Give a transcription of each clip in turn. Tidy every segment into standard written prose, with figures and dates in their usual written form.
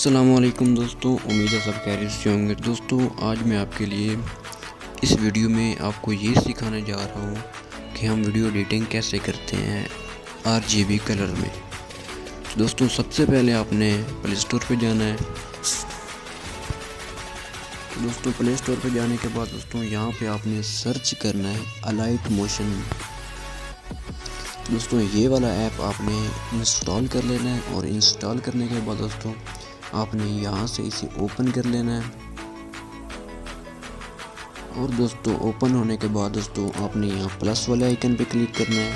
अस्सलामुअलैकुम दोस्तों, उम्मीद है सब खैरियत से होंगे। दोस्तों आज मैं आपके लिए इस वीडियो में आपको ये सिखाने जा रहा हूँ कि हम वीडियो एडिटिंग कैसे करते हैं RGB कलर में। दोस्तों सबसे पहले आपने प्ले स्टोर पे जाना है। दोस्तों प्ले स्टोर पे जाने के बाद दोस्तों यहाँ पे आपने सर्च करना है अलाइट मोशन। दोस्तों ये वाला ऐप आपने इंस्टॉल कर लेना है और इंस्टॉल करने के बाद दोस्तों आपने यहाँ से इसे ओपन कर लेना है। और दोस्तों ओपन होने के बाद दोस्तों आपने यहाँ प्लस वाले आइकन पे क्लिक करना है।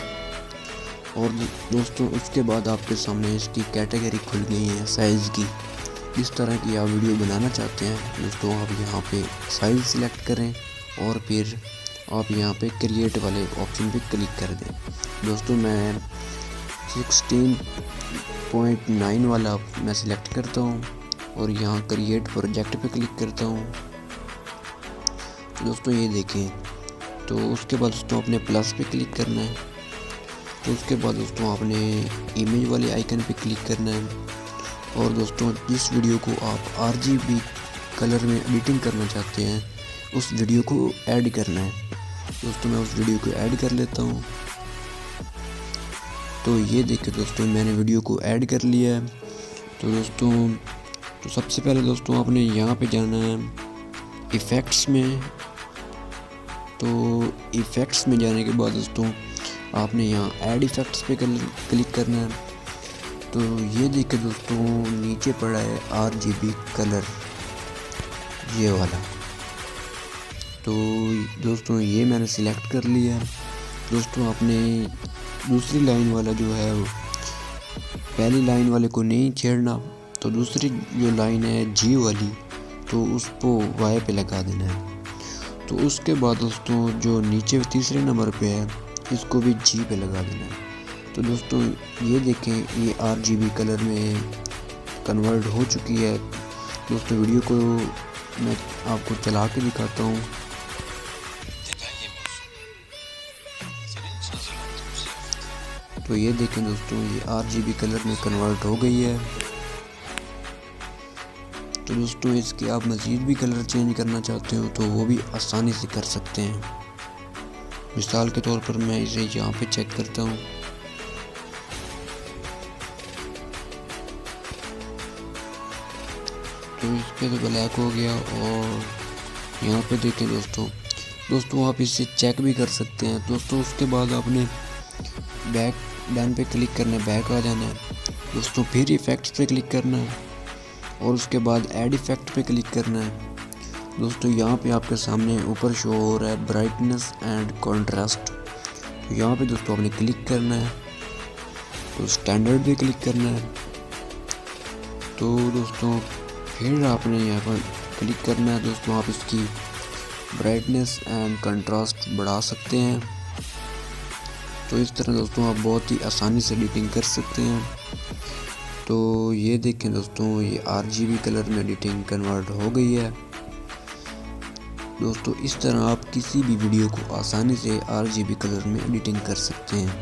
और दोस्तों उसके बाद आपके सामने इसकी कैटेगरी खुल गई है साइज़ की। इस तरह की आप वीडियो बनाना चाहते हैं दोस्तों आप यहाँ पे साइज़ सिलेक्ट करें और फिर आप यहाँ पे क्रिएट वाले ऑप्शन पे क्लिक कर दें। दोस्तों मैं 16.9 वाला मैं सिलेक्ट करता हूँ और यहाँ क्रिएट प्रोजेक्ट पे क्लिक करता हूँ। दोस्तों ये देखें, तो उसके बाद दोस्तों अपने प्लस पे क्लिक करना है। तो उसके बाद दोस्तों आपने इमेज वाले आइकन पे क्लिक करना है और दोस्तों जिस वीडियो को आप RGB कलर में एडिटिंग करना चाहते हैं उस वीडियो को ऐड करना है। दोस्तों मैं उस वीडियो को ऐड कर लेता हूँ। तो ये देखिए दोस्तों मैंने वीडियो को ऐड कर लिया है। तो दोस्तों तो सबसे पहले दोस्तों आपने यहाँ पे जाना है इफ़ेक्ट्स में। तो इफ़ेक्ट्स में जाने के बाद दोस्तों आपने यहाँ ऐड इफ़ेक्ट्स पे क्लिक करना है। तो ये देखिए दोस्तों नीचे पड़ा है RGB कलर ये वाला। तो दोस्तों ये मैंने सिलेक्ट कर लिया है। दोस्तों आपने दूसरी लाइन वाला जो है पहली लाइन वाले को नहीं छेड़ना। तो दूसरी जो लाइन है G वाली तो उसको Y पे लगा देना है। तो उसके बाद दोस्तों जो नीचे तीसरे नंबर पे है इसको भी G पे लगा देना है। तो दोस्तों ये देखें ये RGB कलर में कन्वर्ट हो चुकी है। दोस्तों वीडियो को मैं आपको चला के दिखाता हूँ। तो ये देखें दोस्तों ये RGB कलर में कन्वर्ट हो गई है। तो दोस्तों इसके आप मज़ीद भी कलर चेंज करना चाहते हो तो वो भी आसानी से कर सकते हैं। मिसाल के तौर पर मैं इसे यहाँ पे चेक करता हूँ। तो इस पर तो ब्लैक हो गया और यहाँ पे देखें दोस्तों आप इसे चेक भी कर सकते हैं। दोस्तों उसके बाद आपने बैक डन पे क्लिक करना है, बैक आ जाना है। दोस्तों फिर इफ़ेक्ट्स पे क्लिक करना है और उसके बाद ऐड इफ़ेक्ट पे क्लिक करना है। दोस्तों यहाँ पे आपके सामने ऊपर शो हो रहा है ब्राइटनेस एंड कॉन्ट्रास्ट। तो यहाँ पे दोस्तों आपने क्लिक करना है। तो स्टैंडर्ड पे क्लिक करना है। तो दोस्तों फिर आपने यहाँ पर क्लिक करना है। दोस्तों आप इसकी ब्राइटनेस एंड कंट्रास्ट बढ़ा सकते हैं। तो इस तरह दोस्तों आप बहुत ही आसानी से एडिटिंग कर सकते हैं। तो ये देखें दोस्तों ये RGB कलर में एडिटिंग कन्वर्ट हो गई है। दोस्तों इस तरह आप किसी भी वीडियो को आसानी से RGB कलर में एडिटिंग कर सकते हैं।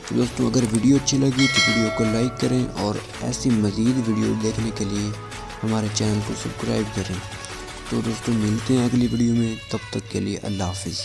तो दोस्तों अगर वीडियो अच्छी लगी तो वीडियो को लाइक करें और ऐसी मज़ीद वीडियो देखने के लिए हमारे चैनल को सब्सक्राइब करें। तो दोस्तों मिलते हैं अगली वीडियो में, तब तक के लिए अल्लाह हाफिज़।